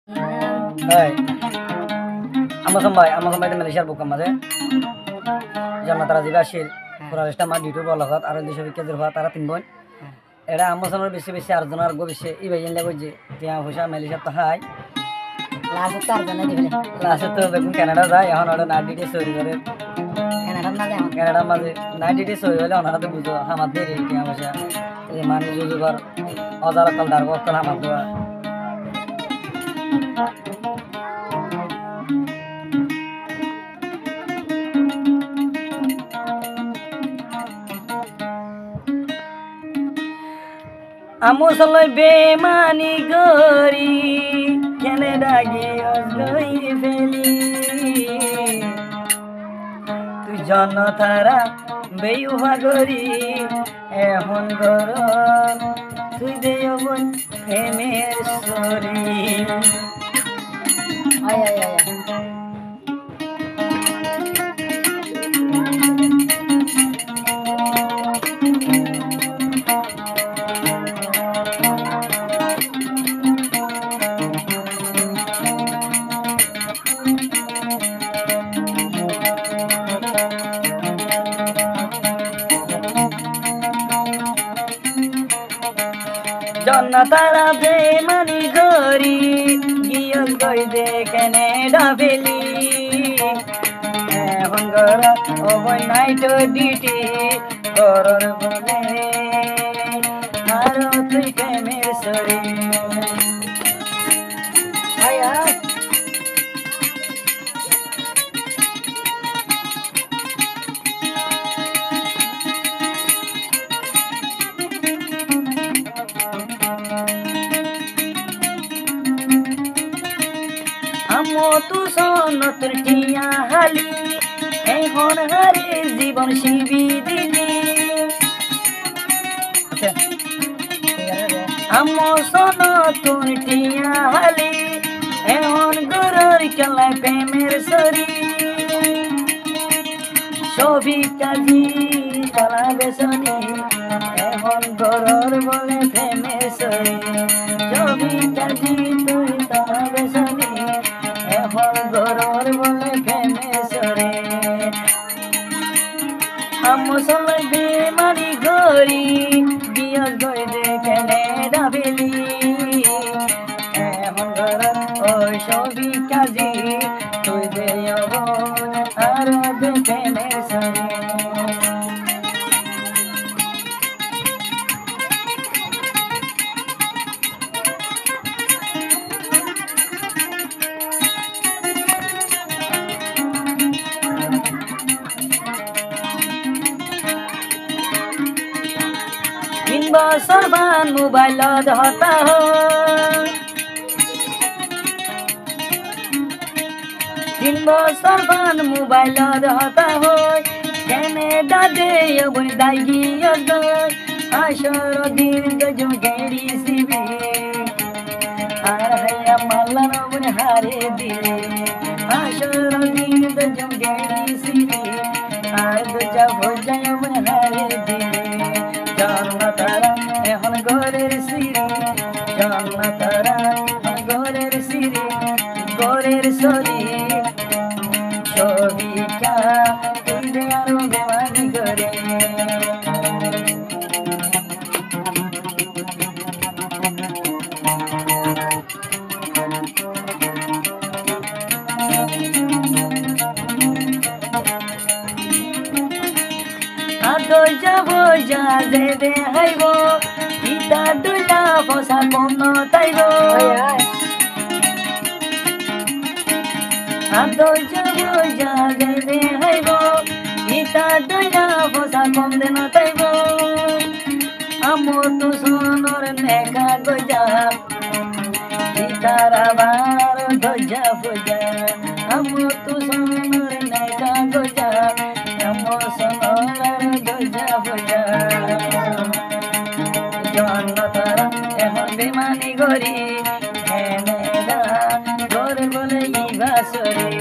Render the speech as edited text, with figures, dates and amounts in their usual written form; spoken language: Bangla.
Hai, amo sampai Malaysia bukan mas jangan tara jiba shil kurarista mah di YouTube logat aron di shobi kedir hua tara timbon era amo sampai bisi arjonar go bisi ibai yang lego je tiang husha Malaysia to hai last আর্জনা দিবেন last to bekun Canada da এখন ওটা না ডিটি সরি করে কানাডা না যায় Canada মাঝে না ডিটি সরি হলে ওনারা তো বুঝো হামাদ দেরি tiang husha এই মানে জুজুবার অজারা কাল দারগো কাল হামাদ দোয়া আমো সলয় বেমানি গরি কেনে ডাগে অজগই ফেলি তুই জন তারা বেউহা গরি এখন গর তুই দেব প্রেমের সরি আয় আয় আয় জন তারা বেমানি গরি গিয়ল গই দে কেনেডা ফেলি এখন গর ওই নাইট ডিটি করর বলে আর তুই প্রেমের সরি আয় আয় আমো তু সনত টিয়া হালি এখন হারে জীবন শিবি দিলি আমো সনত টিয়া হালি এখন গরর খেলায় প্রেমের সরি ছবি কাজি তারা বেসনি এখন গরর বলে প্রেমের সরি ছবি কাজি তুই তারা বেসনি এখন গরর বলে প্রেমের সরি আমো সবাই বেমারি গরি বিয়ার গই দে কেনেডা ফেলি এখন গরর ওই ছবি কাজি তুই দে আর দে প্রেমের সরি बसर बान मोबाइल धता हो 3 बसर बान मोबाइल धता हो कैनेडा दे बन दागी आशर दिन जो गेड़ी सिबी आर हैया मल्लन बन हारे दिले आशर दिन जो गेड़ी सिबी आर दुजा भोजा बन हारे दिले জান্নাত তারা এখন ঘরের সিঁড়ি জান্নাত তারা ঘরের সিঁড়ি ঘরের সরি ছবিটা তুই দে আরো বেমানি করে আদর যাব যা দে দে হাইব ইতা দুলা ফসা কোন তাইব আদর যাব যা দে দে হাইব ইতা দুলা ফসা কোন দেন তাইব আমো তো সোনর নেকা গজা ইতারা বার ধজা ফুজা আমো তো সোনর নেকা গজা আমো সোনর ধজা ফুজা জন্নতারা এখন বেমানি গরি ঘরে বলে ইবা সরি